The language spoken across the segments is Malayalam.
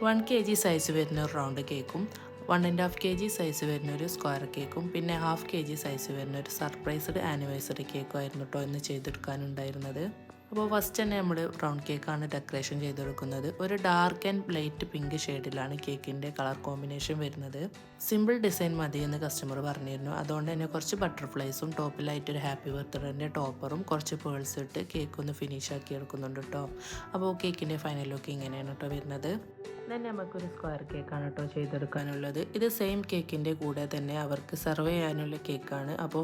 1 kg സൈസ് വരുന്ന ഒരു റൗണ്ട് കേക്കും 1.5 kg സൈസ് വരുന്ന ഒരു സ്ക്വയർ കേക്കും പിന്നെ 1/2 kg സൈസ് വരുന്ന ഒരു സർപ്രൈസ്ഡ് ആനിവേഴ്സറി കേക്കും ആയിരുന്നു കേട്ടോ ഇന്ന് ചെയ്തെടുക്കാനുണ്ടായിരുന്നത്. അപ്പോൾ ഫസ്റ്റ് തന്നെ നമ്മൾ റൗണ്ട് കേക്കാണ് ഡെക്കറേഷൻ ചെയ്തെടുക്കുന്നത്. ഒരു ഡാർക്ക് ആൻഡ് ലൈറ്റ് പിങ്ക് ഷെയ്ഡിലാണ് കേക്കിൻ്റെ കളർ കോമ്പിനേഷൻ വരുന്നത്. സിമ്പിൾ ഡിസൈൻ മതി എന്ന് കസ്റ്റമർ പറഞ്ഞിരുന്നു. അതുകൊണ്ട് തന്നെ കുറച്ച് ബട്ടർഫ്ലൈസും ടോപ്പിലായിട്ട് ഒരു ഹാപ്പി ബർത്ത്ഡേൻ്റെ ടോപ്പറും കുറച്ച് പേൾസ് ഇട്ട് കേക്ക് ഒന്ന് ഫിനിഷ് ആക്കി എടുക്കുന്നുണ്ട് കേട്ടോ. അപ്പോൾ കേക്കിൻ്റെ ഫൈനൽ ലുക്ക് ഇങ്ങനെയാണ് കേട്ടോ വരുന്നത്. തന്നെ നമുക്കൊരു സ്ക്വയർ കേക്കാണ് കേട്ടോ ചെയ്തെടുക്കാനുള്ളത്. ഇത് സെയിം കേക്കിൻ്റെ കൂടെ തന്നെ അവർക്ക് സെർവ് ചെയ്യാനുള്ള കേക്കാണ്. അപ്പോൾ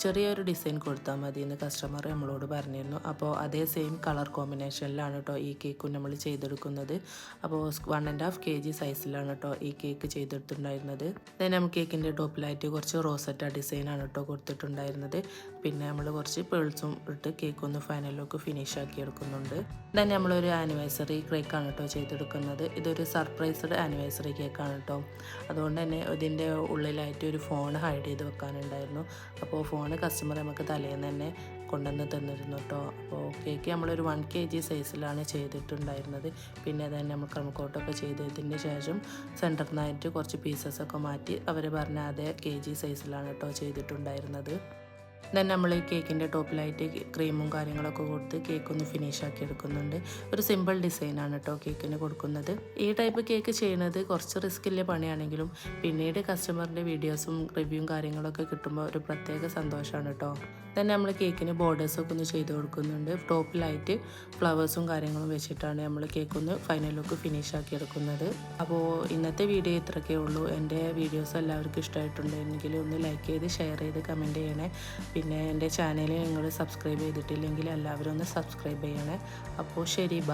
ചെറിയൊരു ഡിസൈൻ കൊടുത്താൽ മതി എന്ന് കസ്റ്റമർ നമ്മളോട് പറഞ്ഞിരുന്നു. അപ്പോൾ അതേ സെയിം കളർ കോമ്പിനേഷനിലാണ് കേട്ടോ ഈ കേക്കും നമ്മൾ ചെയ്തെടുക്കുന്നത്. അപ്പോൾ 1.5 kg സൈസിലാണ് കേട്ടോ ഈ കേക്ക് ചെയ്തെടുത്തിട്ടുണ്ടായിരുന്നത്. then നമുക്ക് കേക്കിൻ്റെ ടോപ്പിലായിട്ട് കുറച്ച് റോസറ്റ ഡിസൈനാണ് കേട്ടോ കൊടുത്തിട്ടുണ്ടായിരുന്നത്. പിന്നെ നമ്മൾ കുറച്ച് പേൾസും ഇട്ട് കേക്കൊന്ന് ഫൈനൽ ലുക്ക് ഫിനിഷ് ആക്കി എടുക്കുന്നുണ്ട്. then നമ്മളൊരു ആനിവേഴ്സറി കേക്കാണ് കേട്ടോ ചെയ്തെടുക്കുന്നത്. ഇതൊരു സർപ്രൈസ്ഡ് ആനിവേഴ്സറി കേക്കാണ് കേട്ടോ. അതുകൊണ്ട് തന്നെ ഇതിൻ്റെ ഉള്ളിലായിട്ട് ഒരു ഫോൺ ഹൈഡ് ചെയ്ത് വെക്കാനുണ്ടായിരുന്നു. അപ്പോൾ ഫോൺ കസ്റ്റമർ നമുക്ക് തലേന്ന് തന്നെ കൊണ്ടുവന്ന് തന്നിരുന്നു കേട്ടോ. അപ്പോൾ കേക്ക് നമ്മളൊരു 1 kg സൈസിലാണ് ചെയ്തിട്ടുണ്ടായിരുന്നത്. പിന്നെ തന്നെ നമ്മൾ ക്രമക്കോട്ടൊക്കെ ചെയ്തതിന് ശേഷം സെൻറ്ററിൽ നിന്നായിട്ട് കുറച്ച് പീസസൊക്കെ മാറ്റി അവർ പറഞ്ഞ അതേ kg സൈസിലാണ് കേട്ടോ ചെയ്തിട്ടുണ്ടായിരുന്നത്. then നമ്മൾ ഈ കേക്കിൻ്റെ ടോപ്പിലായിട്ട് ക്രീമും കാര്യങ്ങളൊക്കെ കൊടുത്ത് കേക്കൊന്ന് ഫിനിഷ് ആക്കി എടുക്കുന്നുണ്ട്. ഒരു സിമ്പിൾ ഡിസൈനാണ് കേട്ടോ കേക്കിന് കൊടുക്കുന്നത്. ഈ ടൈപ്പ് കേക്ക് ചെയ്യുന്നത് കുറച്ച് റിസ്ക്കില്ല പണിയാണെങ്കിലും പിന്നീട് കസ്റ്റമറിൻ്റെ വീഡിയോസും റിവ്യൂവും കാര്യങ്ങളൊക്കെ കിട്ടുമ്പോൾ ഒരു പ്രത്യേക സന്തോഷമാണ് കേട്ടോ. then നമ്മൾ കേക്കിന് ബോർഡേഴ്സൊക്കെ ഒന്ന് ചെയ്ത് കൊടുക്കുന്നുണ്ട്. ടോപ്പിലായിട്ട് ഫ്ലവേഴ്സും കാര്യങ്ങളും വെച്ചിട്ടാണ് നമ്മൾ കേക്കൊന്ന് ഫൈനൽ ലുക്ക് ഫിനിഷ് ആക്കി എടുക്കുന്നത്. അപ്പോൾ ഇന്നത്തെ വീഡിയോ ഇത്രയൊക്കെ ഉള്ളൂ. എൻ്റെ വീഡിയോസ് എല്ലാവർക്കും ഇഷ്ടമായിട്ടുണ്ടെങ്കിൽ ഒന്ന് ലൈക്ക് ചെയ്ത് ഷെയർ ചെയ്ത് കമൻറ്റ് ചെയ്യണേ. പിന്നെ എൻ്റെ ചാനൽ നിങ്ങൾ സബ്സ്ക്രൈബ് ചെയ്തിട്ടില്ലെങ്കിൽ എല്ലാവരും ഒന്ന് സബ്സ്ക്രൈബ് ചെയ്യണേ. അപ്പോൾ ശരി, ബൈ.